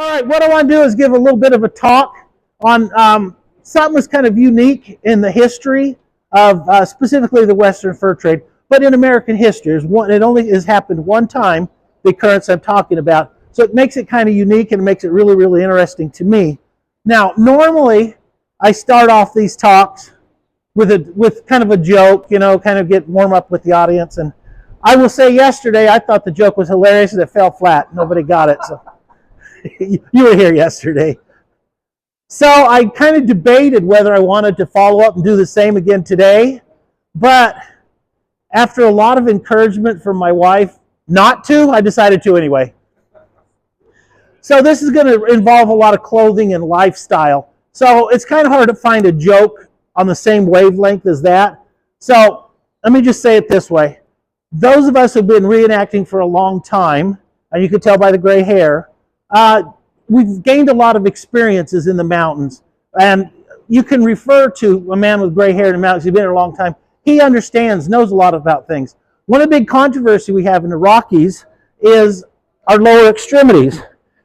All right, what I want to do is give a little bit of a talk on something that's kind of unique in the history of specifically the Western fur trade, but in American history. It only has happened one time, the occurrence I'm talking about. So it makes it kind of unique and it makes it really, really interesting to me. Now, normally I start off these talks with kind of a joke, kind of get warm up with the audience. And I will say yesterday I thought the joke was hilarious and it fell flat. Nobody got it. So you were here yesterday. So I kind of debated whether I wanted to follow up and do the same again today. But after a lot of encouragement from my wife not to, I decided to anyway. So this is going to involve a lot of clothing and lifestyle. So it's kind of hard to find a joke on the same wavelength as that. So let me just say it this way. Those of us who've been reenacting for a long time, and you can tell by the gray hair, we've gained a lot of experiences in the mountains. And you can refer to a man with gray hair in the mountains who's been here a long time. He understands, knows a lot about things. One of the big controversy we have in the Rockies is our lower extremities.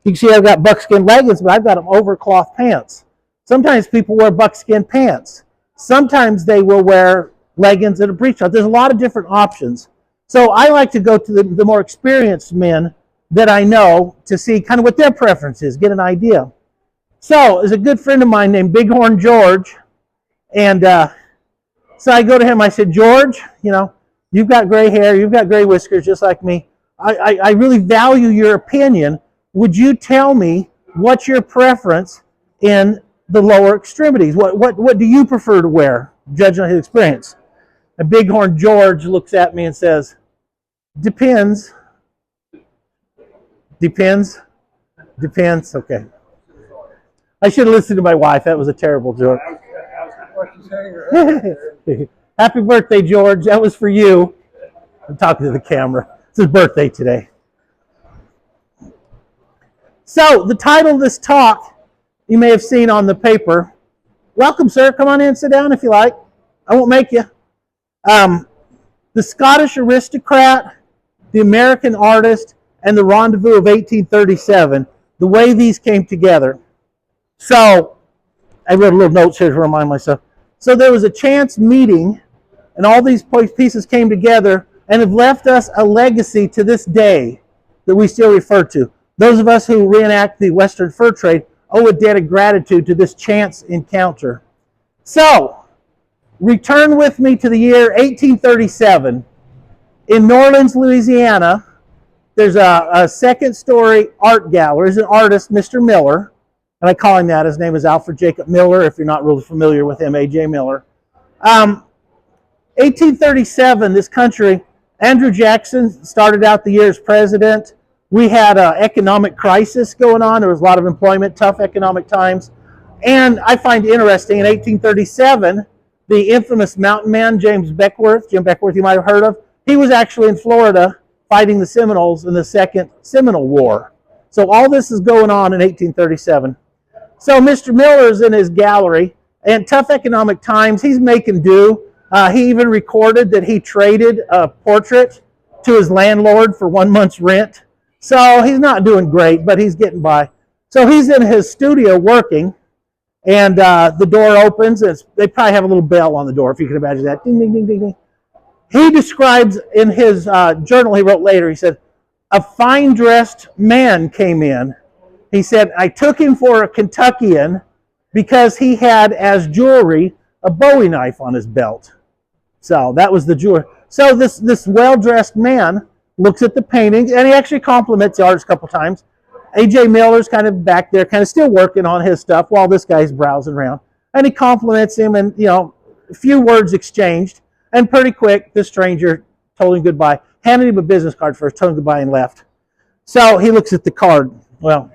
You can see I've got buckskin leggings, but I've got them over cloth pants. Sometimes people wear buckskin pants. Sometimes they will wear leggings and a breech top. There's a lot of different options. So I like to go to the more experienced men that I know to see kind of what their preference is, get an idea. So there's a good friend of mine named Bighorn George, and so I go to him, I said, George, you've got gray hair, you've got gray whiskers just like me. I really value your opinion. Would you tell me what's your preference in the lower extremities? What do you prefer to wear, judging on his experience? And Bighorn George looks at me and says, depends. Depends. Okay. I should have listened to my wife. That was a terrible joke. Happy birthday, George. That was for you. I'm talking to the camera. It's his birthday today. So the title of this talk, you may have seen on the paper. Welcome, sir. Come on in, sit down if you like. I won't make you. The Scottish Aristocrat, the American Artist, and the Rendezvous of 1837, the way these came together. So, I wrote a little notes here to remind myself. So there was a chance meeting, and all these pieces came together and have left us a legacy to this day that we still refer to. Those of us who reenact the Western fur trade owe a debt of gratitude to this chance encounter. So, return with me to the year 1837. In New Orleans, Louisiana, there's a second-story art gallery. There's an artist, Mr. Miller, and I call him that. His name is Alfred Jacob Miller, if you're not really familiar with him, A.J. Miller. 1837, this country, Andrew Jackson started out the year as president. We had an economic crisis going on. There was a lot of employment, tough economic times. And I find it interesting, in 1837, the infamous mountain man, Jim Beckwourth, you might have heard of, he was actually in Florida fighting the Seminoles in the Second Seminole War. So all this is going on in 1837. So Mr. Miller's in his gallery, and tough economic times, he's making do. He even recorded that he traded a portrait to his landlord for 1 month's rent. So he's not doing great, but he's getting by. So he's in his studio working, and the door opens. They probably have a little bell on the door, if you can imagine that. Ding, ding, ding, ding, ding. He describes in his journal he wrote later, he said, a fine-dressed man came in. He said, I took him for a Kentuckian because he had as jewelry a Bowie knife on his belt. So that was the jewelry. So this well-dressed man looks at the paintings, and he actually compliments the artist a couple times. A.J. Miller's kind of back there, kind of still working on his stuff while this guy's browsing around. And he compliments him, and, a few words exchanged. And pretty quick, the stranger told him goodbye, handed him a business card first, told him goodbye, and left. So he looks at the card. Well,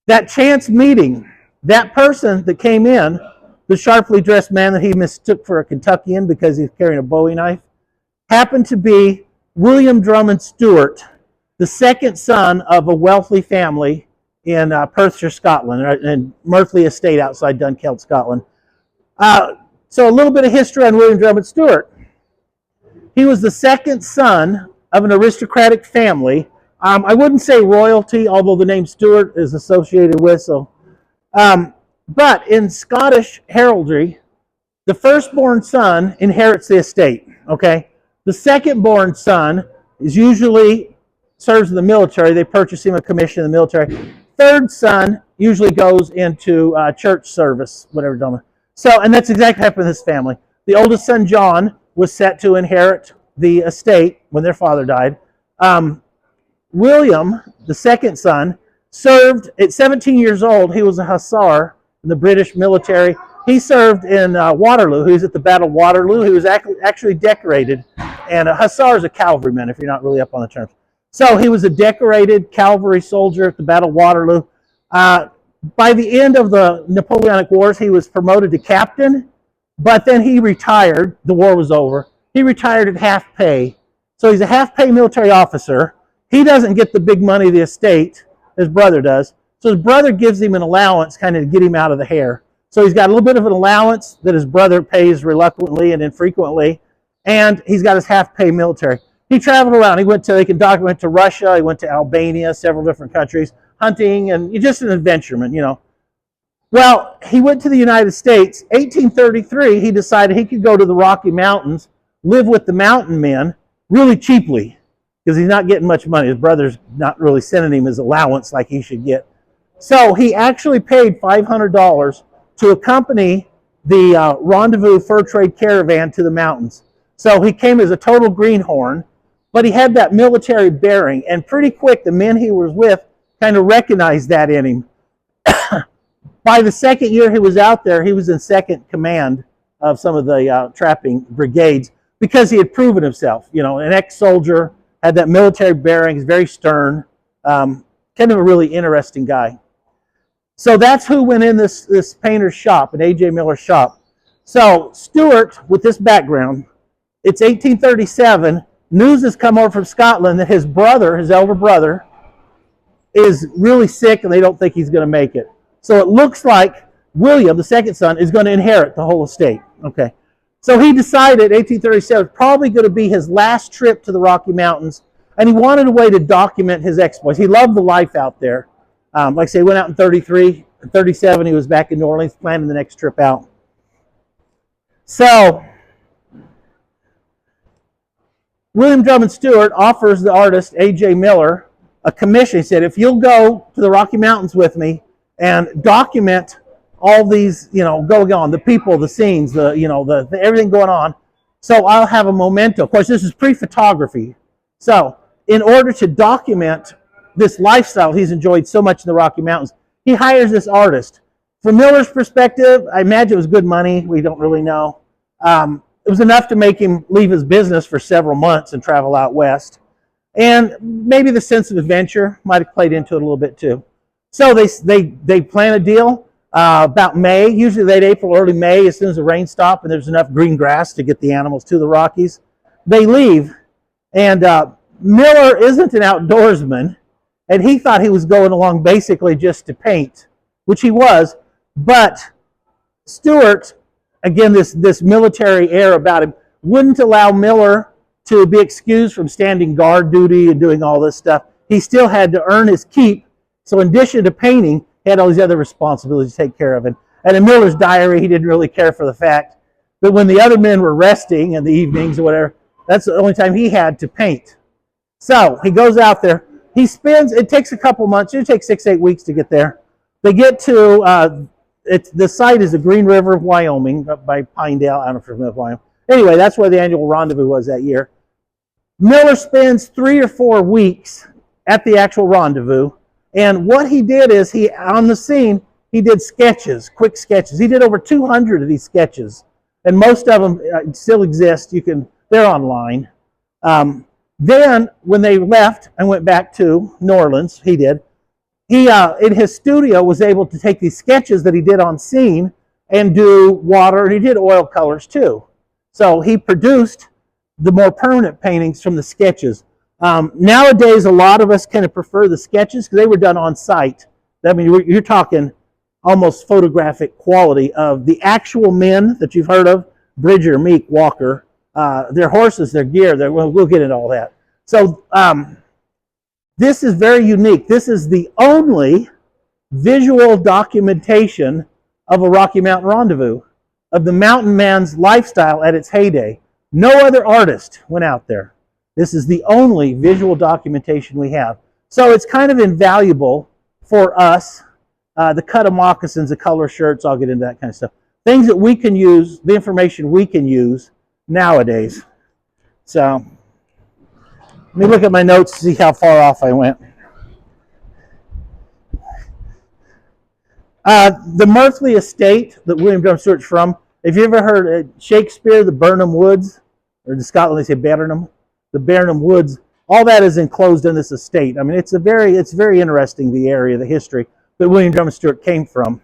that chance meeting, that person that came in, the sharply dressed man that he mistook for a Kentuckian because he's carrying a Bowie knife, happened to be William Drummond Stewart, the second son of a wealthy family in Perthshire, Scotland, and Merthley Estate outside Dunkeld, Scotland. So a little bit of history on William Drummond Stewart. He was the second son of an aristocratic family I wouldn't say royalty, although the name Stuart is associated with. So, but in Scottish heraldry, the firstborn son inherits the estate. Okay, the second-born son is usually serves in the military. They purchase him a commission in the military. Third son usually goes into church service, whatever. So, and that's exactly what happened in this family. The oldest son, John, was set to inherit the estate when their father died. William, the second son, served at 17 years old. He was a hussar in the British military. He served in Waterloo. He was at the Battle of Waterloo. He was actually decorated. And a hussar is a cavalryman, if you're not really up on the terms. So he was a decorated cavalry soldier at the Battle of Waterloo. By the end of the Napoleonic Wars, he was promoted to captain, but then he retired. The war was over. He retired at half pay. So he's a half pay military officer. He doesn't get the big money of the estate, his brother does. So his brother gives him an allowance kind of to get him out of the hair. So he's got a little bit of an allowance that his brother pays reluctantly and infrequently, and he's got his half pay military. He traveled around. He went to Russia, he went to Albania, several different countries, hunting, and just an adventureman, you know. Well, he went to the United States. 1833, he decided he could go to the Rocky Mountains, live with the mountain men really cheaply, because he's not getting much money. His brother's not really sending him his allowance like he should get. So he actually paid $500 to accompany the Rendezvous fur trade caravan to the mountains. So he came as a total greenhorn, but he had that military bearing, and pretty quick the men he was with kind of recognized that in him. By the second year he was out there, he was in second command of some of the trapping brigades because he had proven himself. You know, an ex-soldier, had that military bearing, he's very stern, kind of a really interesting guy. So that's who went in this painter's shop, an A.J. Miller's shop. So Stuart, with this background, it's 1837, news has come over from Scotland that his brother, his elder brother, is really sick and they don't think he's going to make it. So it looks like William, the second son, is going to inherit the whole estate. Okay. So he decided, 1837, probably going to be his last trip to the Rocky Mountains, and he wanted a way to document his exploits. He loved the life out there. Like I say, he went out in 33, in 37, he was back in New Orleans, planning the next trip out. So, William Drummond Stewart offers the artist, A.J. Miller, a commission. He said, if you'll go to the Rocky Mountains with me and document all these, going on, the people, the scenes, the everything going on. So I'll have a memento. Of course, this is pre-photography. So in order to document this lifestyle he's enjoyed so much in the Rocky Mountains, he hires this artist. From Miller's perspective, I imagine it was good money. We don't really know. It was enough to make him leave his business for several months and travel out west. And maybe the sense of adventure might have played into it a little bit too. So they plan a deal. About May, usually late April, early May, as soon as the rain stops and there's enough green grass to get the animals to the Rockies, they leave. And Miller isn't an outdoorsman, and he thought he was going along basically just to paint, which he was. But Stewart, again, this military air about him, wouldn't allow Miller to be excused from standing guard duty and doing all this stuff. He still had to earn his keep. So in addition to painting, he had all these other responsibilities to take care of. And in Miller's diary, he didn't really care for the fact that when the other men were resting in the evenings or whatever, that's the only time he had to paint. So he goes out there. It takes a couple months. It takes 6-8 weeks to get there. They get to, the site is the Green River of Wyoming, up by Pinedale. I don't know if you're familiar with Wyoming. Anyway, that's where the annual rendezvous was that year. Miller spends 3 or 4 weeks at the actual rendezvous. And what he did is, on the scene, he did sketches, quick sketches. He did over 200 of these sketches. And most of them still exist. They're online. Then, when they left and went back to New Orleans, he in his studio was able to take these sketches that he did on scene and do water, and he did oil colors too. So he produced the more permanent paintings from the sketches. Nowadays, a lot of us kind of prefer the sketches because they were done on site. I mean, you're talking almost photographic quality of the actual men that you've heard of, Bridger, Meek, Walker, their horses, their gear. We'll get into all that. So This is very unique. This is the only visual documentation of a Rocky Mountain rendezvous, of the mountain man's lifestyle at its heyday. No other artist went out there. This is the only visual documentation we have. So it's kind of invaluable for us, the cut of moccasins, the color shirts, I'll get into that kind of stuff. Things that we can use, the information we can use nowadays. So let me look at my notes to see how far off I went. The Merthley estate that William Drum Stewart's from, have you ever heard Shakespeare, the Burnham Woods, or in Scotland they say Burnham, the Burnham Woods, all that is enclosed in this estate. I mean, it's very interesting, the area, the history that William Drum Stewart came from.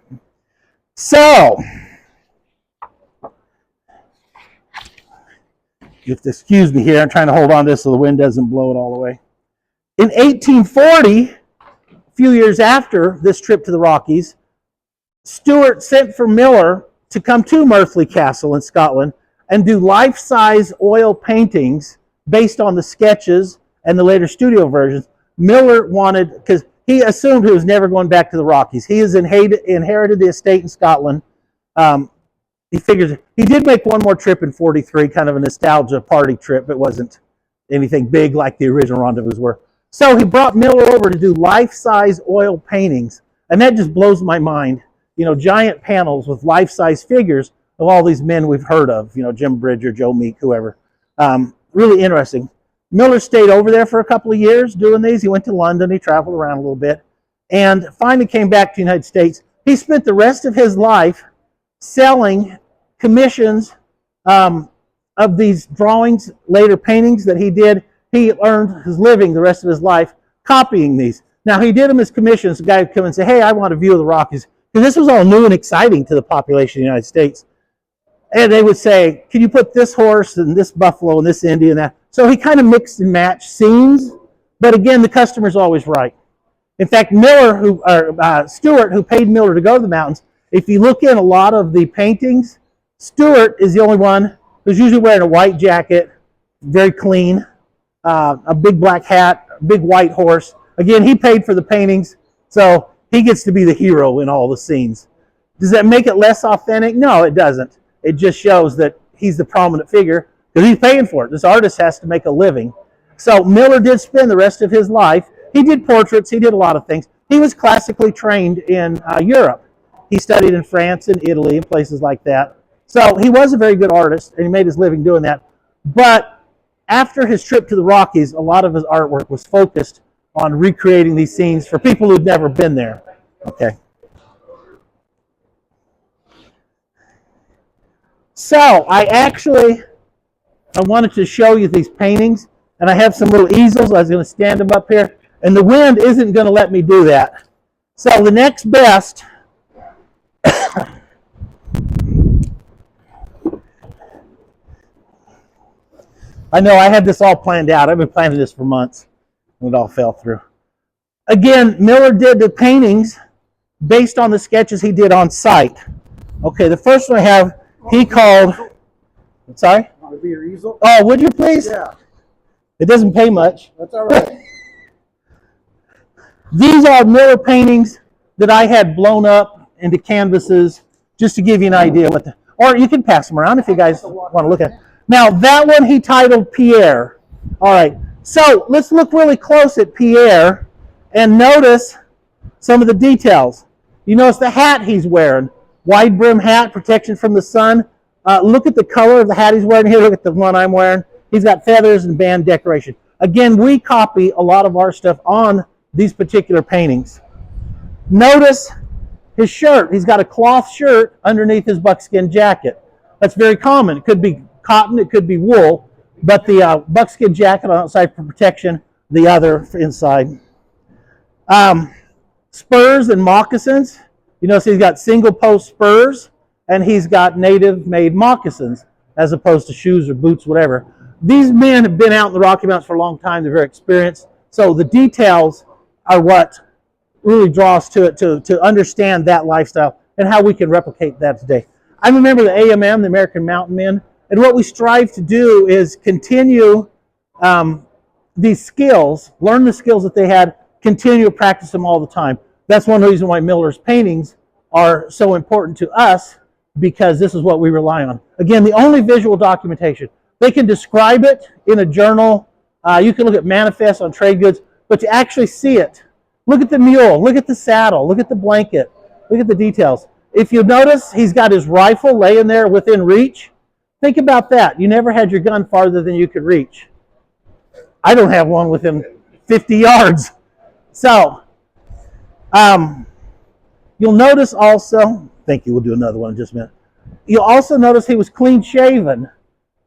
So, you have to excuse me here, I'm trying to hold on to this so the wind doesn't blow it all the way. In 1840, a few years after this trip to the Rockies, Stewart sent for Miller to come to Merthley Castle in Scotland and do life-size oil paintings based on the sketches and the later studio versions. Miller wanted, because he assumed he was never going back to the Rockies. He has inherited the estate in Scotland. He figures he did make one more trip in '43, kind of a nostalgia party trip. It wasn't anything big like the original rendezvous were. So he brought Miller over to do life-size oil paintings, and that just blows my mind. You know, giant panels with life-size figures of all these men we've heard of. You know, Jim Bridger, Joe Meek, whoever. Really interesting. Miller stayed over there for a couple of years doing these. He went to London. He traveled around a little bit, and finally came back to the United States. He spent the rest of his life selling commissions of these drawings, later paintings that he did. He earned his living the rest of his life copying these. Now, he did them as commissions. The guy would come and say, hey, I want a view of the Rockies. Because this was all new and exciting to the population of the United States. And they would say, can you put this horse and this buffalo and this Indian and that? So he kind of mixed and matched scenes. But again, the customer's always right. In fact, Stewart, who paid Miller to go to the mountains, if you look in a lot of the paintings, Stewart is the only one who's usually wearing a white jacket, very clean, a big black hat, a big white horse. Again, he paid for the paintings, so he gets to be the hero in all the scenes. Does that make it less authentic? No, it doesn't. It just shows that he's the prominent figure because he's paying for it. This artist has to make a living. So Miller did spend the rest of his life. He did portraits. He did a lot of things. He was classically trained in Europe. He studied in France and Italy and places like that. So he was a very good artist, and he made his living doing that. But after his trip to the Rockies, a lot of his artwork was focused on recreating these scenes for people who'd never been there. Okay. So I wanted to show you these paintings, and I have some little easels. I was going to stand them up here, and the wind isn't going to let me do that. So the next best I know I had this all planned out. I've been planning this for months, and it all fell through. Again, Miller did the paintings based on the sketches he did on site. Okay, the first one I have, he called... Sorry? Want to be your easel? Oh, would you please? Yeah. It doesn't pay much. That's all right. These are Miller paintings that I had blown up into canvases just to give you an idea what the... Or you can pass them around if you guys want to look at it. Now, that one he titled Pierre. All right, so let's look really close at Pierre and notice some of the details. You notice the hat he's wearing. Wide brim hat, protection from the sun. Look at the color of the hat he's wearing here. Look at the one I'm wearing. He's got feathers and band decoration. Again, we copy a lot of our stuff on these particular paintings. Notice his shirt. He's got a cloth shirt underneath his buckskin jacket. That's very common. It could be cotton, it could be wool, but the buckskin jacket on outside for protection, the other for inside. Spurs and moccasins. You notice he's got single post spurs, and he's got native made moccasins as opposed to shoes or boots, whatever. These men have been out in the Rocky Mountains for a long time. They're very experienced. So the details are what really draws to it to understand that lifestyle and how we can replicate that today. I remember the AMM, the American Mountain Men, and what we strive to do is continue these skills, learn the skills that they had, continue to practice them all the time. That's one reason why Miller's paintings are so important to us, because this is what we rely on. Again, the only visual documentation. They can describe it in a journal. You can look at manifests on trade goods, but to actually see it, look at the mule, look at the saddle, look at the blanket, look at the details. If you notice, he's got his rifle laying there within reach. Think about that. You never had your gun farther than you could reach. I don't have one within 50 yards. So, you'll notice also, thank you, we'll do another one in just a minute. You'll also notice he was clean shaven.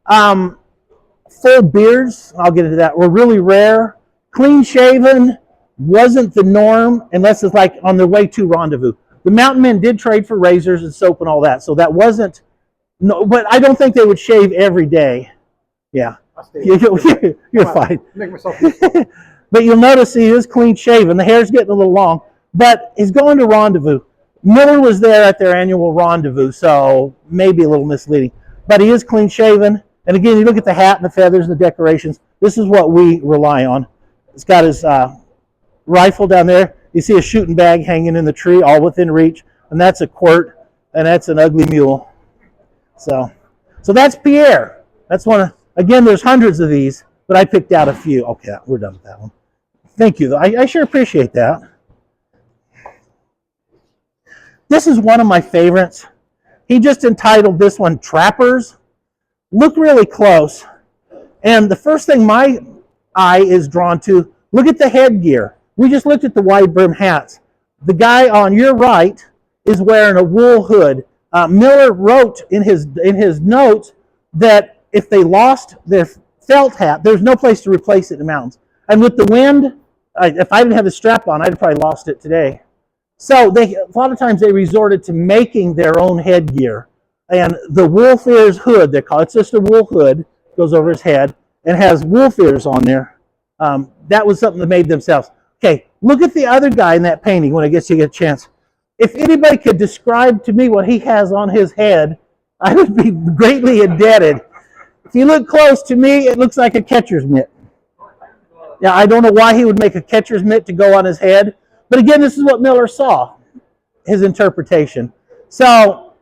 Full beards, I'll get into that, were really rare. Clean shaven wasn't the norm unless it's like on their way to Rendezvous. The mountain men did trade for razors and soap and all that, so that wasn't, no, but I don't think they would shave every day. Yeah, you're fine. Make myself But you'll notice he is clean shaven. The hair's getting a little long, but he's going to Rendezvous. Miller was there at their annual rendezvous, so maybe a little misleading. But he is clean shaven. And again, you look at the hat and the feathers and the decorations. This is what we rely on. He's got his rifle down there. You see a shooting bag hanging in the tree, all within reach. And that's a quirt, and that's an ugly mule. So that's Pierre. That's one of, again, there's hundreds of these, but I picked out a few. Okay, we're done with that one. Thank you, though. I sure appreciate that. This is one of my favorites. He just entitled this one Trappers. Look really close. And the first thing my eye is drawn to, look at the headgear. We just looked at the wide brim hats. The guy on your right is wearing a wool hood. Miller wrote in his notes that if they lost their felt hat, there's no place to replace it in the mountains. And with the wind, if I didn't have the strap on, I'd have probably lost it today. So a lot of times they resorted to making their own headgear. And the wool fears hood, they call it, it's just a wool hood, goes over his head, and has wool fears on there. That was something they made themselves. Okay, look at the other guy in that painting when I guess you get a chance. If anybody could describe to me what he has on his head, I would be greatly indebted. If you look close, to me, it looks like a catcher's mitt. Now, I don't know why he would make a catcher's mitt to go on his head, but again, this is what Miller saw, his interpretation. So,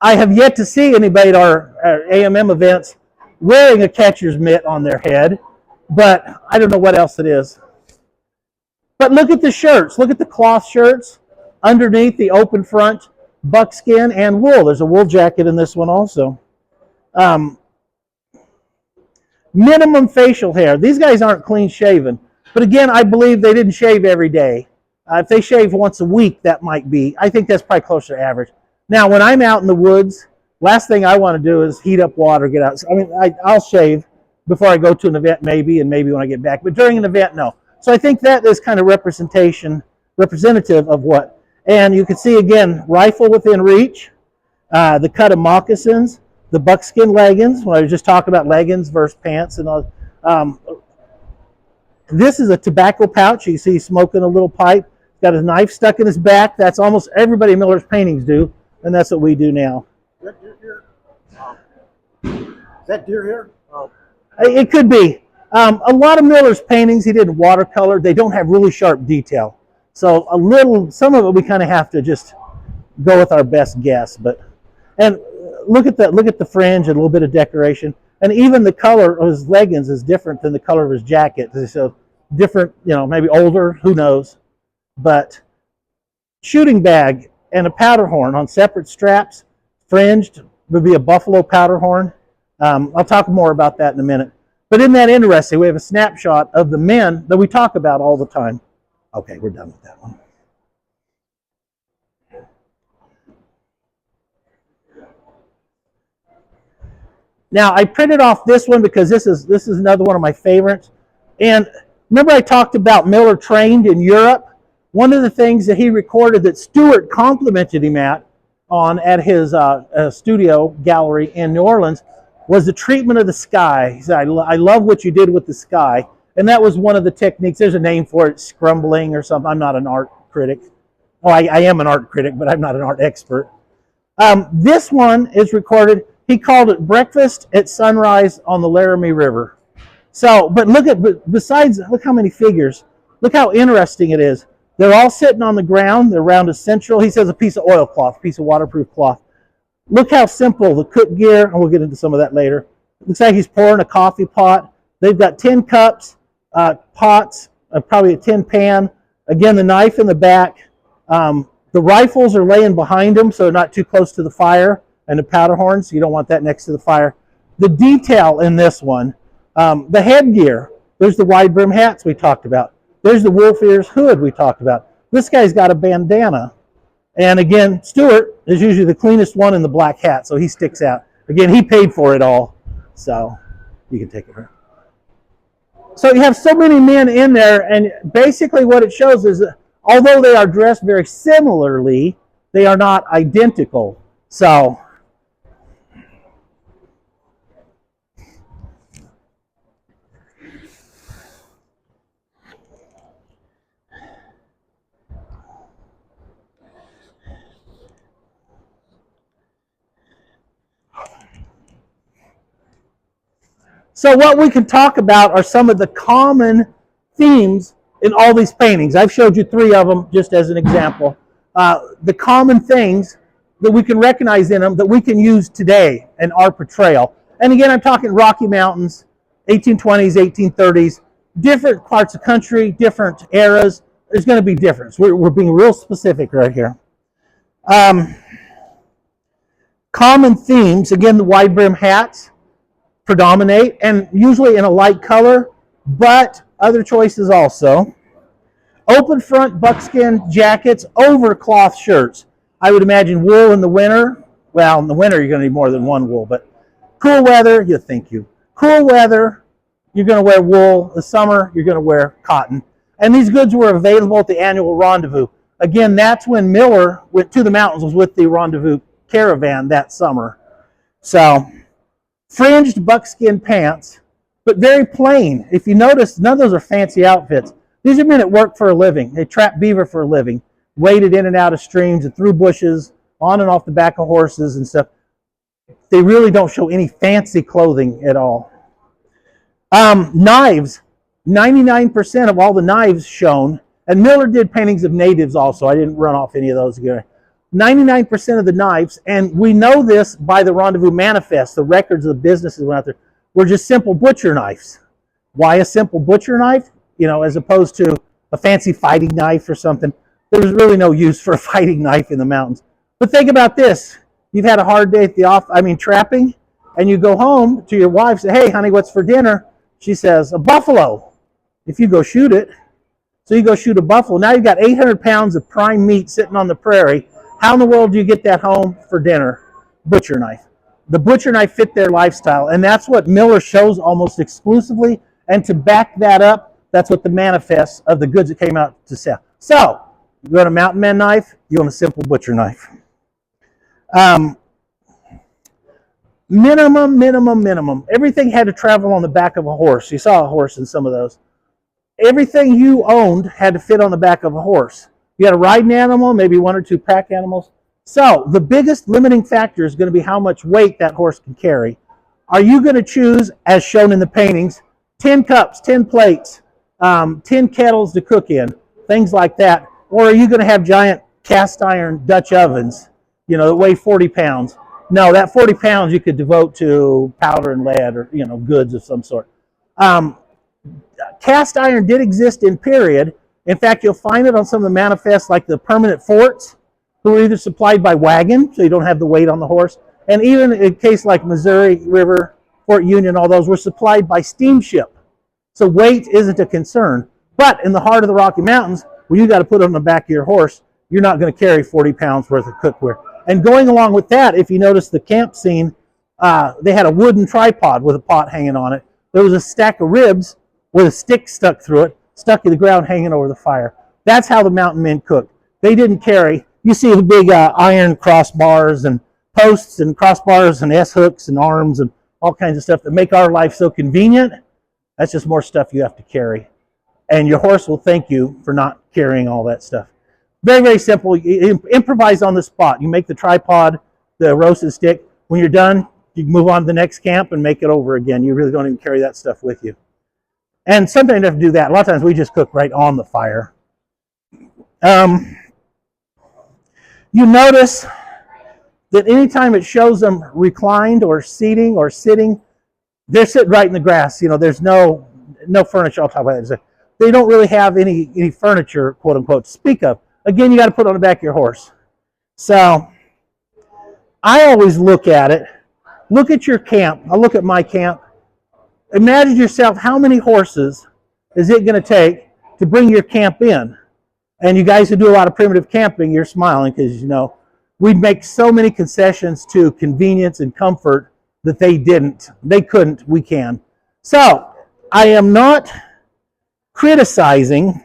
I have yet to see anybody at our AMM events wearing a catcher's mitt on their head, but I don't know what else it is. But look at the shirts. Look at the cloth shirts. Underneath the open front, buckskin and wool. There's a wool jacket in this one also. Minimum facial hair. These guys aren't clean shaven. But again, I believe they didn't shave every day. If they shave once a week, that might be. I think that's probably closer to average. Now, when I'm out in the woods, last thing I want to do is heat up water, get out. I mean, I'll shave before I go to an event maybe, and maybe when I get back. But during an event, no. So I think that is kind of representative of what. And you can see, again, rifle within reach, the cut of moccasins, the buckskin leggings, when I was just talking about leggings versus pants and all. This is a tobacco pouch. You see smoking a little pipe. Got his knife stuck in his back. That's almost everybody in Miller's paintings do, and that's what we do now. Is that deer here? Is that deer here? It could be. A lot of Miller's paintings, he did watercolor. They don't have really sharp detail. So some of it we kind of have to just go with our best guess. And look at the fringe and a little bit of decoration. And even the color of his leggings is different than the color of his jacket. So different, maybe older, who knows. But shooting bag and a powder horn on separate straps, fringed, would be a buffalo powder horn. I'll talk more about that in a minute. But isn't that interesting? We have a snapshot of the men that we talk about all the time. Okay, we're done with that one. Now, I printed off this one because this is another one of my favorites. And remember I talked about Miller trained in Europe? One of the things that he recorded that Stewart complimented him at his studio gallery in New Orleans was the treatment of the sky. He said, I love what you did with the sky. And that was one of the techniques. There's a name for it, scrumbling or something. I'm not an art critic. Oh, I am an art critic, but I'm not an art expert. This one is recorded. He called it Breakfast at Sunrise on the Laramie River. So, but besides, look how many figures. Look how interesting it is. They're all sitting on the ground. They're around a central, he says, a piece of oilcloth, a piece of waterproof cloth. Look how simple the cook gear, and we'll get into some of that later. Looks like he's pouring a coffee pot. They've got tin cups, pots, probably a tin pan. Again, the knife in the back. The rifles are laying behind them, so they're not too close to the fire, and the powder horns, so you don't want that next to the fire. The detail in this one, the headgear. There's the wide brim hats we talked about. There's the wolf ears hood we talked about. This guy's got a bandana. And again, Stuart is usually the cleanest one in the black hat, so he sticks out. Again, he paid for it all, so you can take it. So you have so many men in there, and basically what it shows is that although they are dressed very similarly, they are not identical. So what we can talk about are some of the common themes in all these paintings. I've showed you 3 of them just as an example. The common things that we can recognize in them that we can use today in our portrayal. And again, I'm talking Rocky Mountains, 1820s, 1830s, different parts of country, different eras. There's going to be difference. We're being real specific right here. Common themes, again, the wide brim hats predominate, and usually in a light color, but other choices also. Open front buckskin jackets over cloth shirts. I would imagine wool in the winter. Well, in the winter you're going to need more than one wool, but cool weather, cool weather, you're going to wear wool. The summer, you're going to wear cotton. And these goods were available at the annual Rendezvous. Again, that's when Miller went to the mountains, was with the Rendezvous caravan that summer. So, fringed buckskin pants, but very plain. If you notice, none of those are fancy outfits. These are men that work for a living. They trap beaver for a living, waded in and out of streams and through bushes, on and off the back of horses and stuff. They really don't show any fancy clothing at all. Knives, 99% of all the knives shown, and Miller did paintings of natives also. I didn't run off any of those again. 99% of the knives, and we know this by the Rendezvous manifest, the records of the businesses that went out there, were just simple butcher knives. Why a simple butcher knife? You know, as opposed to a fancy fighting knife or something. There was really no use for a fighting knife in the mountains. But think about this. You've had a hard day at trapping, and you go home to your wife, say, hey, honey, what's for dinner? She says, a buffalo, if you go shoot it. So you go shoot a buffalo. Now you've got 800 pounds of prime meat sitting on the prairie. How in the world do you get that home for dinner? Butcher knife. The butcher knife fit their lifestyle, and that's what Miller shows almost exclusively. And to back that up, that's what the manifest of the goods that came out to sell. So, you want a mountain man knife, you want a simple butcher knife. Minimum. Everything had to travel on the back of a horse. You saw a horse in some of those. Everything you owned had to fit on the back of a horse. You had a riding animal, maybe 1 or 2 pack animals. So the biggest limiting factor is going to be how much weight that horse can carry. Are you going to choose, as shown in the paintings, 10 cups, 10 plates, 10 kettles to cook in, things like that? Or are you going to have giant cast iron Dutch ovens, you know, that weigh 40 pounds? No, that 40 pounds you could devote to powder and lead or, you know, goods of some sort. Cast iron did exist in period. In fact, you'll find it on some of the manifests like the permanent forts, who are either supplied by wagon, so you don't have the weight on the horse, and even in a case like Missouri River, Fort Union, all those were supplied by steamship. So weight isn't a concern. But in the heart of the Rocky Mountains, when you got to put it on the back of your horse, you're not going to carry 40 pounds worth of cookware. And going along with that, if you notice the camp scene, they had a wooden tripod with a pot hanging on it. There was a stack of ribs with a stick stuck through it, stuck to the ground hanging over the fire. That's how the mountain men cooked. They didn't carry. You see the big iron crossbars and posts and crossbars and S-hooks and arms and all kinds of stuff that make our life so convenient. That's just more stuff you have to carry. And your horse will thank you for not carrying all that stuff. Very, very simple. You improvise on the spot. You make the tripod, the roasted stick. When you're done, you move on to the next camp and make it over again. You really don't even carry that stuff with you. And sometimes you have to do that. A lot of times we just cook right on the fire. You notice that anytime it shows them reclined or seating or sitting, they're sitting right in the grass. There's no furniture. I'll talk about that. They don't really have any furniture, quote unquote, to speak of. Again, you got to put it on the back of your horse. So I always look at it. Look at your camp. I look at my camp. Imagine yourself, how many horses is it going to take to bring your camp in? And you guys who do a lot of primitive camping, you're smiling because, we'd make so many concessions to convenience and comfort that they didn't. They couldn't. We can. So I am not criticizing.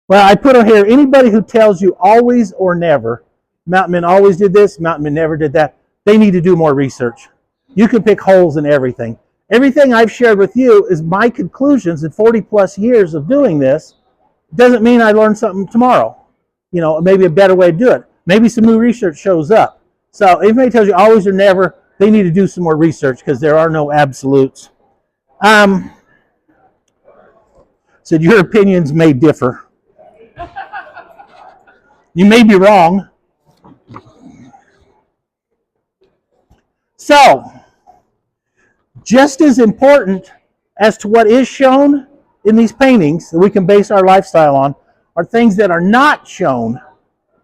Well, I put on here, anybody who tells you always or never, mountain men always did this, mountain men never did that, they need to do more research. You can pick holes in everything. Everything I've shared with you is my conclusions in 40 plus years of doing this. Doesn't mean I learned something tomorrow. Maybe a better way to do it. Maybe some new research shows up. So if anybody tells you always or never, they need to do some more research because there are no absolutes. So your opinions may differ. You may be wrong. So, just as important as to what is shown in these paintings that we can base our lifestyle on are things that are not shown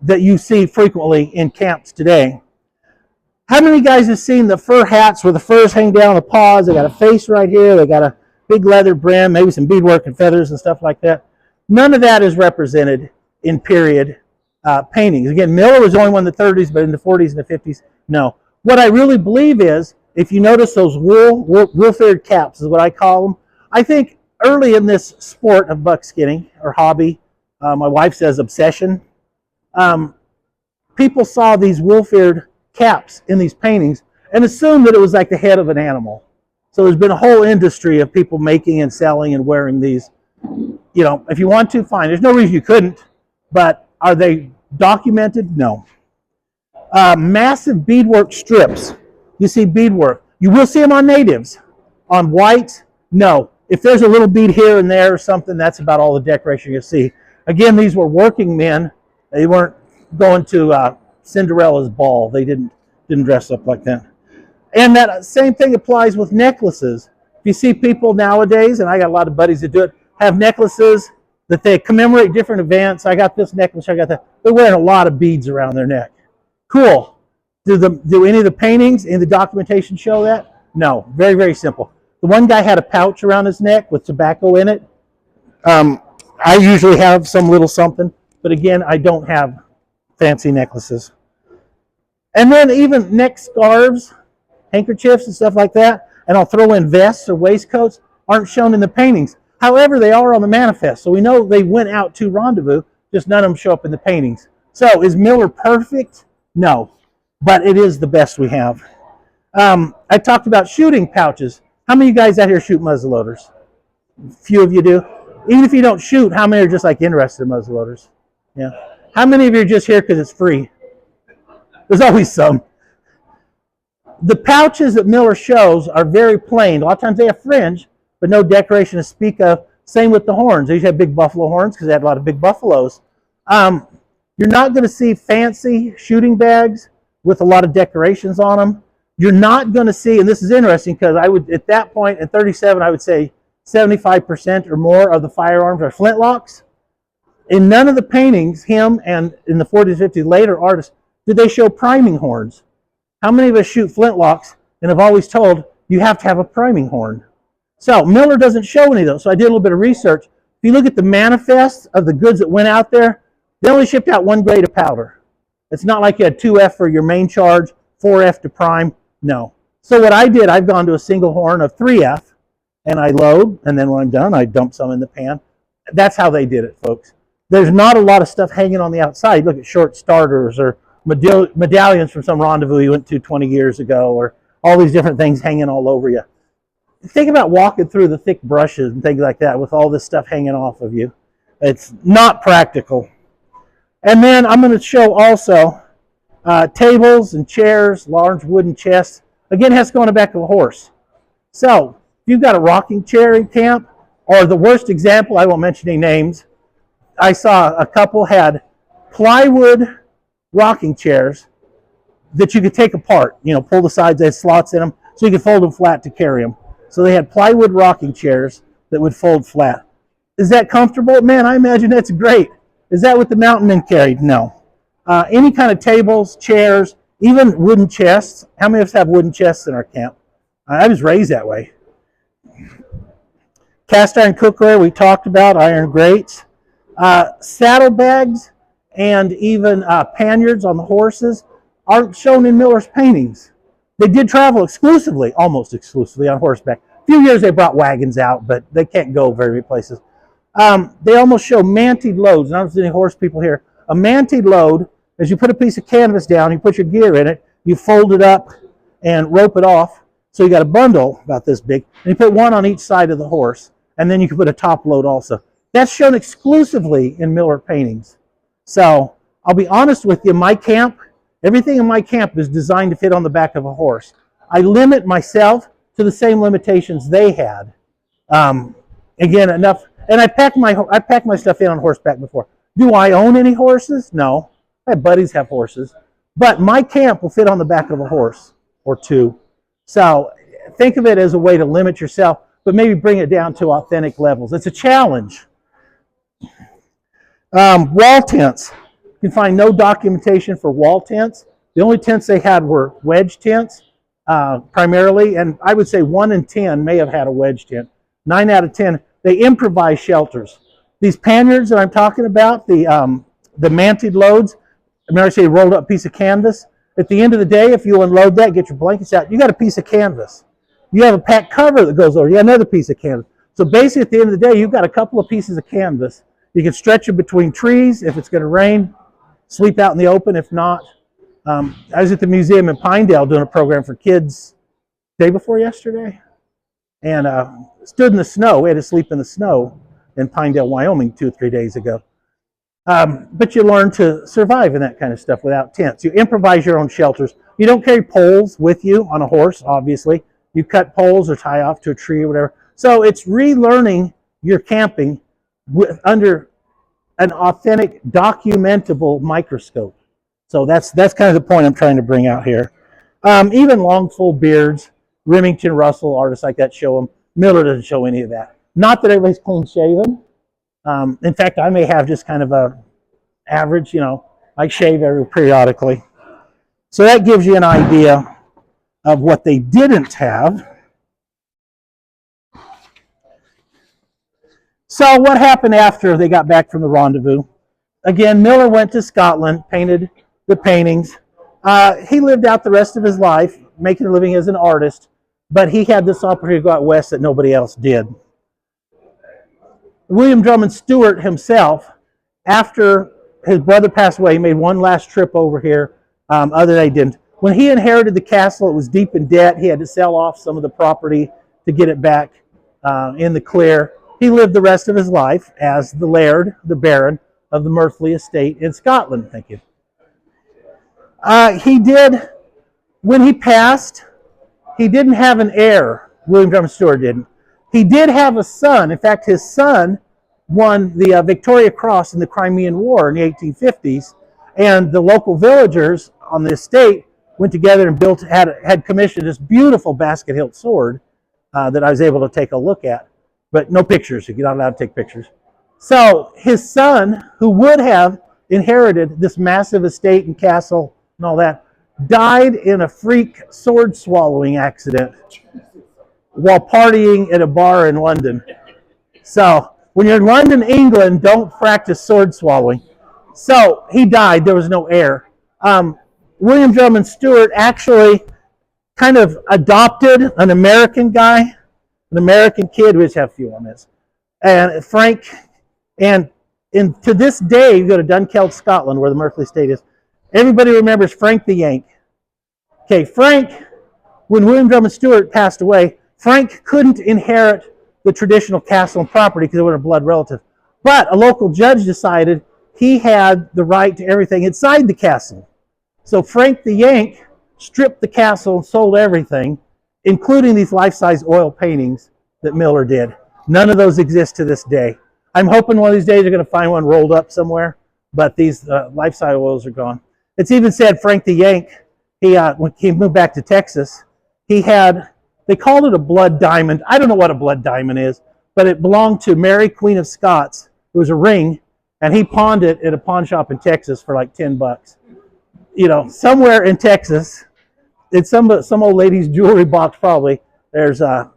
that you see frequently in camps today. How many guys have seen the fur hats where the furs hang down the paws? They got a face right here. They got a big leather brim, maybe some beadwork and feathers and stuff like that. None of that is represented in period paintings. Again, Miller was only one in the 30s, but in the 40s and the 50s, no. What I really believe is, if you notice those wool-figured caps is what I call them. I think early in this sport of buckskinning or hobby, my wife says obsession, people saw these wool-figured caps in these paintings and assumed that it was like the head of an animal. So there's been a whole industry of people making and selling and wearing these. If you want to, fine. There's no reason you couldn't, but are they documented? No. Massive beadwork strips. You see beadwork. You will see them on natives. On whites, no. If there's a little bead here and there or something, that's about all the decoration you'll see. Again, these were working men. They weren't going to Cinderella's ball. They didn't dress up like that. And that same thing applies with necklaces. If you see people nowadays, and I got a lot of buddies that do it, have necklaces that they commemorate different events. I got this necklace, I got that. They're wearing a lot of beads around their neck. Cool. Do any of the paintings, any of the documentation show that? No. Very, very simple. The one guy had a pouch around his neck with tobacco in it. I usually have some little something, but again, I don't have fancy necklaces. And then even neck scarves, handkerchiefs and stuff like that, and I'll throw in vests or waistcoats, aren't shown in the paintings. However, they are on the manifest, so we know they went out to Rendezvous, just none of them show up in the paintings. So is Miller perfect? No, but it is the best we have. I talked about shooting pouches. How many of you guys out here shoot muzzleloaders? A few of you do. Even if you don't shoot, how many are just like interested in muzzleloaders? Yeah. How many of you are just here because it's free? There's always some. The pouches that Miller shows are very plain. A lot of times they have fringe, but no decoration to speak of. Same with the horns. They usually have big buffalo horns because they had a lot of big buffaloes. You're not going to see fancy shooting bags with a lot of decorations on them. You're not going to see, and this is interesting because I would, at that point, at 37, I would say 75% or more of the firearms are flintlocks. In none of the paintings, him and in the 40s, 50s, later artists, did they show priming horns. How many of us shoot flintlocks and have always told you have to have a priming horn? So Miller doesn't show any of those. So I did a little bit of research. If you look at the manifests of the goods that went out there, they only shipped out one grade of powder. It's not like you had 2F for your main charge, 4F to prime. No. So what I did, I've gone to a single horn of 3F, and I load, and then when I'm done, I dump some in the pan. That's how they did it, folks. There's not a lot of stuff hanging on the outside. Look at short starters or medallions from some rendezvous you went to 20 years ago, or all these different things hanging all over you. Think about walking through the thick brushes and things like that with all this stuff hanging off of you. It's not practical. And then I'm going to show also tables and chairs, large wooden chests. Again, it has to go on the back of a horse. So you've got a rocking chair in camp, or the worst example, I won't mention any names, I saw a couple had plywood rocking chairs that you could take apart, pull the sides, they had slots in them, so you could fold them flat to carry them. So they had plywood rocking chairs that would fold flat. Is that comfortable? Man, I imagine that's great. Is that what the mountain men carried? No. Any kind of tables, chairs, even wooden chests. How many of us have wooden chests in our camp? I was raised that way. Cast iron cookware, we talked about, iron grates. Saddlebags and even panniers on the horses aren't shown in Miller's paintings. They did travel exclusively, almost exclusively, on horseback. A few years they brought wagons out, but they can't go very many places. They almost show mantied loads. I don't know if there's any horse people here. A mantied load, as you put a piece of canvas down, you put your gear in it, you fold it up and rope it off. So you got a bundle about this big, and you put one on each side of the horse, and then you can put a top load also. That's shown exclusively in Miller paintings. So I'll be honest with you, my camp, everything in my camp is designed to fit on the back of a horse. I limit myself to the same limitations they had. Again, enough. And I packed my stuff in on horseback before. Do I own any horses? No. My buddies have horses. But my camp will fit on the back of a horse or two. So think of it as a way to limit yourself, but maybe bring it down to authentic levels. It's a challenge. Wall tents. You can find no documentation for wall tents. The only tents they had were wedge tents, primarily, and I would say 1 in 10 may have had a wedge tent. 9 out of 10, they improvised shelters. These panniers that I'm talking about, the manted loads, remember I say rolled up piece of canvas? At the end of the day, if you unload that, get your blankets out, you got a piece of canvas. You have a packed cover that goes over, you got another piece of canvas. So basically at the end of the day, you've got a couple of pieces of canvas. You can stretch it between trees if it's going to rain, sleep out in the open if not. I was at the museum in Pinedale doing a program for kids day before yesterday, and stood in the snow. We had to sleep in the snow in Pinedale, Wyoming 2 or 3 days ago. But you learn to survive in that kind of stuff without tents. You improvise your own shelters. You don't carry poles with you on a horse, obviously. You cut poles or tie off to a tree or whatever. So it's relearning your camping under an authentic, documentable microscope. So that's kind of the point I'm trying to bring out here. Even long, full beards, Remington, Russell, artists like that show them. Miller doesn't show any of that. Not that everybody's clean shaven. In fact, I may have just kind of a average, I shave periodically. So that gives you an idea of what they didn't have. So what happened after they got back from the Rendezvous? Again, Miller went to Scotland, painted the paintings. He lived out the rest of his life, making a living as an artist, but he had this opportunity to go out west that nobody else did. William Drummond Stewart himself, after his brother passed away, he made one last trip over here, other than he didn't. When he inherited the castle, it was deep in debt. He had to sell off some of the property to get it back in the clear. He lived the rest of his life as the laird, the baron of the Merthley estate in Scotland. Thank you. When he passed, he didn't have an heir. William Drummond Stewart didn't. He did have a son. In fact, his son won the Victoria Cross in the Crimean War in the 1850s, and the local villagers on the estate went together and had commissioned this beautiful basket-hilt sword that I was able to take a look at. But no pictures. You're not allowed to take pictures. So his son, who would have inherited this massive estate and castle and all that, died in a freak sword swallowing accident while partying at a bar in London. So when you're in London, England, don't practice sword swallowing. So he died. There was no heir. William Drummond Stewart actually kind of adopted an American guy, an American kid. We just have a few on this. And Frank, and to this day, you go to Dunkeld, Scotland, where the Merthley estate is. Everybody remembers Frank the Yank. Okay, Frank, when William Drummond Stewart passed away, Frank couldn't inherit the traditional castle and property because they were a blood relative. But a local judge decided he had the right to everything inside the castle. So Frank the Yank stripped the castle and sold everything, including these life-size oil paintings, that Miller did. None of those exist to this day. I'm hoping one of these days you're going to find one rolled up somewhere, but these life-size oils are gone. It's even said Frank the Yank, when he moved back to Texas, they called it a blood diamond. I don't know what a blood diamond is, but it belonged to Mary, Queen of Scots. It was a ring, and he pawned it at a pawn shop in Texas for like $10. You know, somewhere in Texas, it's some old lady's jewelry box probably. There's a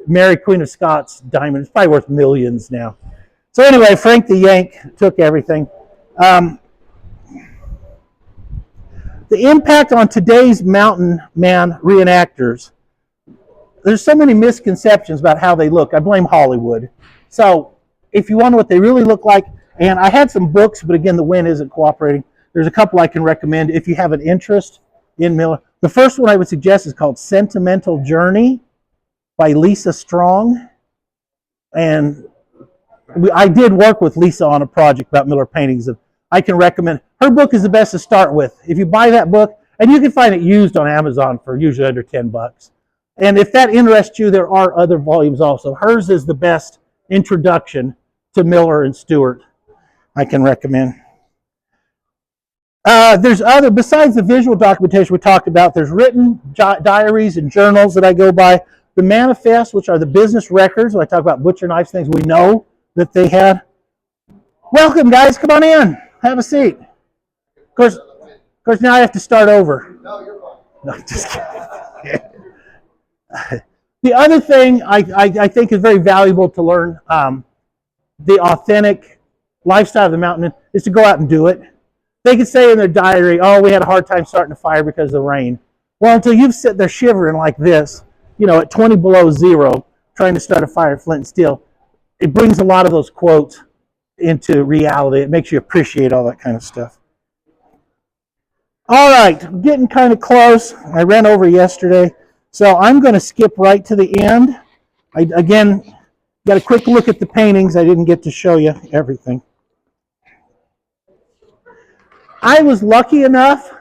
Mary, Queen of Scots diamond. It's probably worth millions now. So anyway, Frank the Yank took everything. The impact on today's mountain man reenactors. There's so many misconceptions about how they look. I blame Hollywood. So if you wonder what they really look like, and I had some books, but again, the wind isn't cooperating. There's a couple I can recommend if you have an interest in Miller. The first one I would suggest is called Sentimental Journey by Lisa Strong. And I did work with Lisa on a project about Miller paintings. I can recommend. Her book is the best to start with. If you buy that book, and you can find it used on Amazon for usually under $10. And if that interests you, there are other volumes also. Hers is the best introduction to Miller and Stewart I can recommend. There's other, besides the visual documentation we talked about, there's written diaries and journals that I go by. The manifests, which are the business records, when I talk about butcher knives, things we know that they had. Welcome, guys. Come on in. Have a seat. Of course, now I have to start over. No, you're fine. No, just kidding. The other thing I think is very valuable to learn, the authentic lifestyle of the mountain, is to go out and do it. They could say in their diary, oh, we had a hard time starting a fire because of the rain. Well, until you've sit there shivering like this, you know, at 20 below zero, trying to start a fire at Flint and Steel, it brings a lot of those quotes into reality. It makes you appreciate all that kind of stuff. All right, getting kind of close. I ran over yesterday, so I'm going to skip right to the end. Again, got a quick look at the paintings. I didn't get to show you everything. I was lucky enough,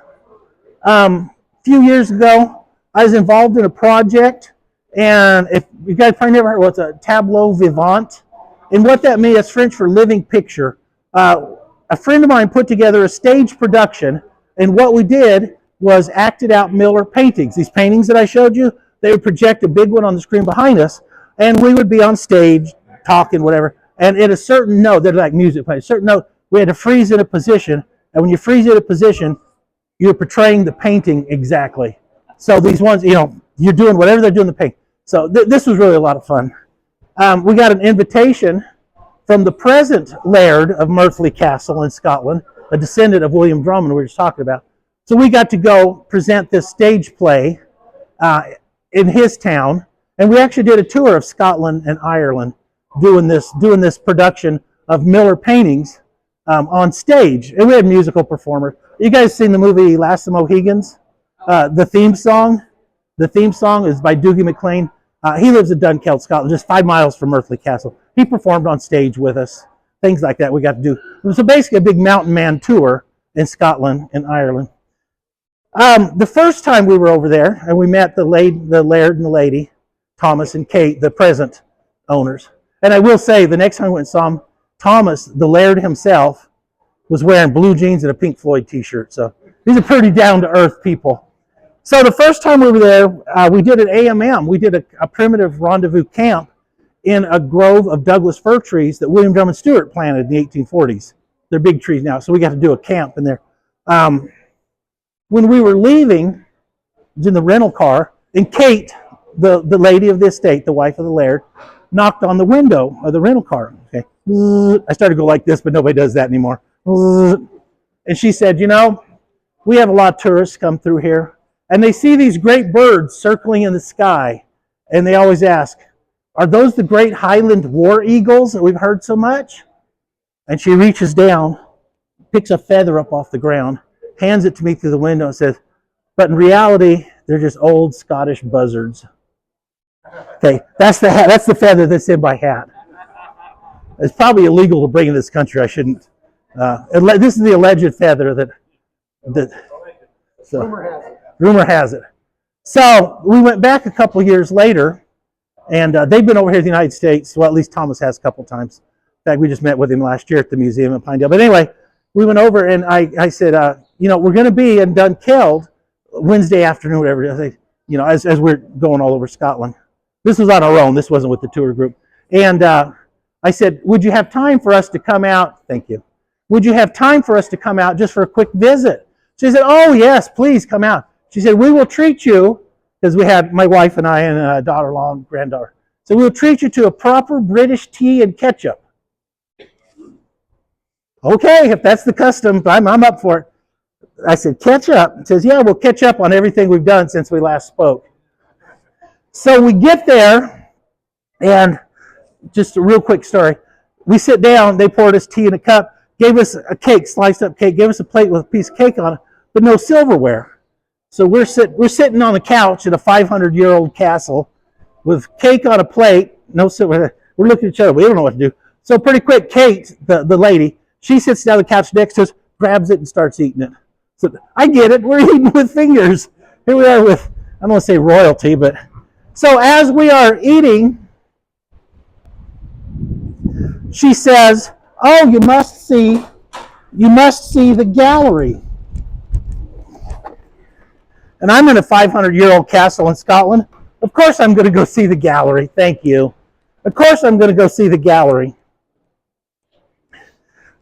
a few years ago, I was involved in a project, and if you guys probably never heard what's a tableau vivant, and what that means is French for living picture. A friend of mine put together a stage production, and what we did was acted out Miller paintings. These paintings that I showed you, they would project a big one on the screen behind us, and we would be on stage talking, whatever, and at a certain note, they're like music playing, a certain note, we had to freeze in a position. And when you freeze in a position, you're portraying the painting exactly. So these ones, you know, you're doing whatever they're doing in the paint. So this was really a lot of fun. We got an invitation from the present Laird of Merthley Castle in Scotland, a descendant of William Drummond we were just talking about. So we got to go present this stage play in his town. And we actually did a tour of Scotland and Ireland doing this production of Miller paintings on stage, and we had musical performers. You guys seen the movie Last of the Mohegans? The theme song is by Dougie MacLean. He lives in Dunkeld, Scotland, just 5 miles from Merthley Castle. He performed on stage with us, things like that we got to do. So basically a big mountain man tour in Scotland and Ireland. The first time we were over there, and we met the Laird and the lady, Thomas and Kate, the present owners. And I will say, the next time I went and saw him, Thomas, the Laird himself, was wearing blue jeans and a Pink Floyd t-shirt. So these are pretty down-to-earth people. So the first time we were there, we did an AMM. We did a primitive rendezvous camp in a grove of Douglas fir trees that William Drummond Stewart planted in the 1840s. They're big trees now, so we got to do a camp in there. When we were leaving, it was in the rental car, and Kate, the lady of the estate, the wife of the Laird, knocked on the window of the rental car. Okay, I started to go like this, but nobody does that anymore. And she said, you know, we have a lot of tourists come through here, and they see these great birds circling in the sky, and they always ask, are those the great Highland war eagles that we've heard so much? And she reaches down, picks a feather up off the ground, hands it to me through the window, and says, but in reality, they're just old Scottish buzzards. Okay, that's the feather that's in my hat. It's probably illegal to bring in this country. I shouldn't. This is the alleged feather that so, rumor has it. So we went back a couple years later, And they've been over here in the United States. Well, at least Thomas has a couple times. In fact, we just met with him last year at the museum in Pinedale. But anyway, we went over and I said, we're going to be in Dunkeld Wednesday afternoon, whatever. I said, as we're going all over Scotland. This was on our own. This wasn't with the tour group. And I said, would you have time for us to come out? Thank you. Would you have time for us to come out just for a quick visit? She said, oh, yes, please come out. She said, we will treat you, because we had my wife and I and a daughter-in-law and granddaughter. So we'll treat you to a proper British tea and ketchup. Okay, if that's the custom, I'm up for it. I said, ketchup? It says, yeah, we'll catch up on everything we've done since we last spoke. So we get there, and just a real quick story. We sit down, they poured us tea in a cup, gave us a cake, sliced up cake, gave us a plate with a piece of cake on it, but no silverware. So we're sitting on the couch in a 500-year-old castle with cake on a plate, no silverware. We're looking at each other. We don't know what to do. So pretty quick, Kate, the lady, she sits down on the couch next to us, grabs it, and starts eating it. So I get it. We're eating with fingers. Here we are with, I don't want to say royalty, but so as we are eating, she says, oh, you must see the gallery. And I'm in a 500-year-old castle in Scotland. Of course I'm going to go see the gallery. Thank you. Of course I'm going to go see the gallery.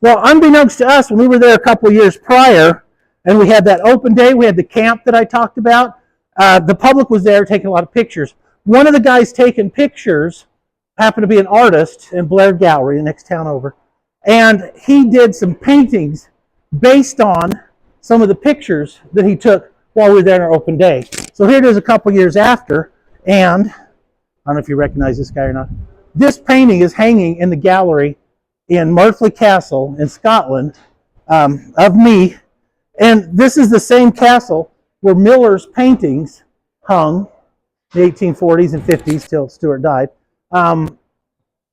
Well, unbeknownst to us, when we were there a couple years prior, and we had that open day, we had the camp that I talked about, the public was there taking a lot of pictures. One of the guys taking pictures happened to be an artist in Blair Gallery, the next town over. And he did some paintings based on some of the pictures that he took while we were there on our open day. So here it is a couple years after, and I don't know if you recognize this guy or not. This painting is hanging in the gallery in Murphley Castle in Scotland of me. And this is the same castle where Miller's paintings hung in the 1840s and 50s till Stuart died.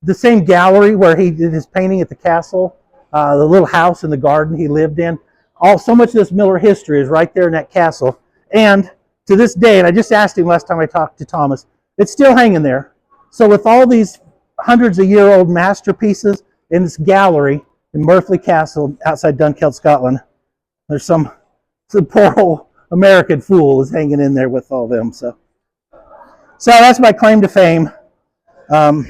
The same gallery where he did his painting at the castle, the little house in the garden he lived in. So much of this Miller history is right there in that castle. And to this day, and I just asked him last time I talked to Thomas, it's still hanging there. So with all these hundreds of year old masterpieces in this gallery in Murphley Castle outside Dunkeld, Scotland, there's some poor old American fool is hanging in there with all them. So that's my claim to fame. I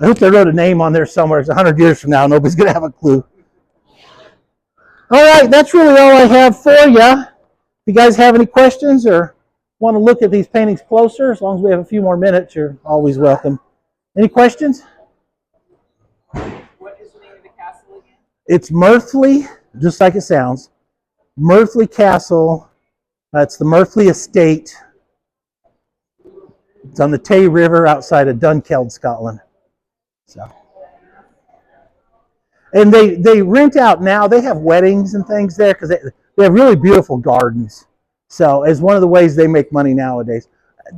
hope they wrote a name on there somewhere. It's 100 years from now. Nobody's going to have a clue. All right, that's really all I have for you. If you guys have any questions or want to look at these paintings closer, as long as we have a few more minutes, you're always welcome. Any questions? What is the name of the castle again? It's Murphley, just like it sounds. Murphley Castle. It's the Murphley Estate. It's on the Tay River outside of Dunkeld, Scotland. So, and they rent out now. They have weddings and things there because they have really beautiful gardens. So, as one of the ways they make money nowadays,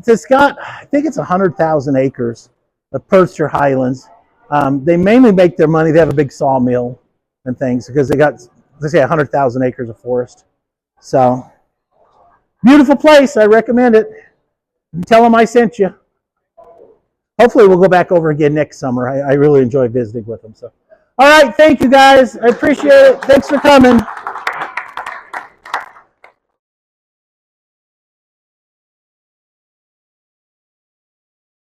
it's got, I think it's 100,000 acres of Perthshire Highlands. They mainly make their money. They have a big sawmill and things because they got, let's say, 100,000 acres of forest. So, beautiful place. I recommend it. Tell them I sent you. Hopefully we'll go back over again next summer. I really enjoy visiting with them. So, all right, thank you guys. I appreciate it. Thanks for coming.